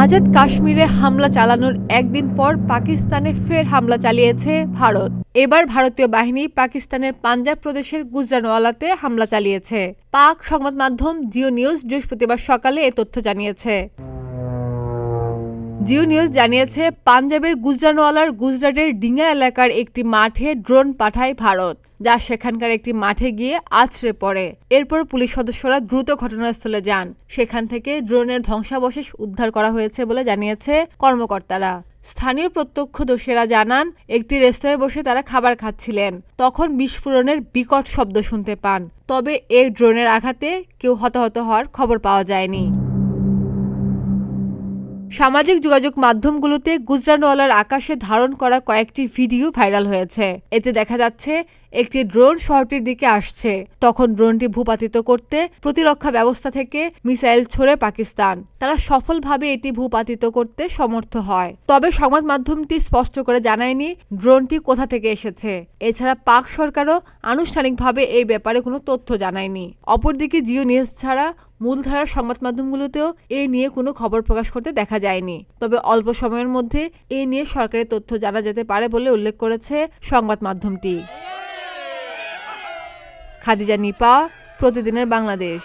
আজাদ কাশ্মীরে হামলা চালানোর একদিন পর পাকিস্তানে ফের হামলা চালিয়েছে ভারত। এবার ভারতীয় বাহিনী পাকিস্তানের পাঞ্জাব প্রদেশের গুজরানওয়ালাতে হামলা চালিয়েছে। পাক সংবাদ মাধ্যম জিও নিউজ বৃহস্পতিবার সকালে এ তথ্য জানিয়েছে। জিও নিউজ জানিয়েছে, পাঞ্জাবের গুজরানওয়ালার গুজরাটের ডিঙ্গা এলাকার একটি মাঠে ড্রোন পাঠায় ভারত, যা সেখানকার একটি মাঠে গিয়ে আছড়ে পড়ে। এরপর পুলিশ সদস্যরা দ্রুত ঘটনাস্থলে যান। সেখান থেকে ড্রোনের ধ্বংসাবশেষ উদ্ধার করা হয়েছে বলে জানিয়েছে কর্মকর্তারা। স্থানীয় প্রত্যক্ষদর্শীরা জানান, একটি রেস্তোরাঁয় বসে তারা খাবার খাচ্ছিলেন। তখন বিস্ফোরণের বিকট শব্দ শুনতে পান। তবে এই ড্রোনের আঘাতে কেউ হতাহত হওয়ার খবর পাওয়া যায়নি। সামাজিক যোগাযোগ মাধ্যমগুলোতে গুজরানওয়ালার আকাশে ধারণ করা কয়েকটি ভিডিও ভাইরাল হয়েছে। এতে দেখা যাচ্ছে একটি ড্রোন শহরটির দিকে আসছে। তখন ড্রোনটি ভূপাতিত করতে প্রতিরক্ষা ব্যবস্থা থেকে মিসাইল ছোড়ে পাকিস্তান। তারা সফলভাবে এটি ভূপাতিত করতে সমর্থ হয়। তবে সংবাদ মাধ্যমটি স্পষ্ট করে জানায়নি ড্রোনটি কোথা থেকে এসেছে। এছাড়া পাক সরকারও আনুষ্ঠানিকভাবে এই ব্যাপারে কোনো তথ্য জানায়নি। অপরদিকে জিও নিউজ ছাড়া মূলধারার সংবাদ মাধ্যমগুলোতেও এ নিয়ে কোনো খবর প্রকাশ করতে দেখা যায়নি। তবে অল্প সময়ের মধ্যে এ নিয়ে সরকারি তথ্য জানা যেতে পারে বলে উল্লেখ করেছে সংবাদ মাধ্যমটি। খাদিজা নিপা, প্রতিদিনের বাংলাদেশ।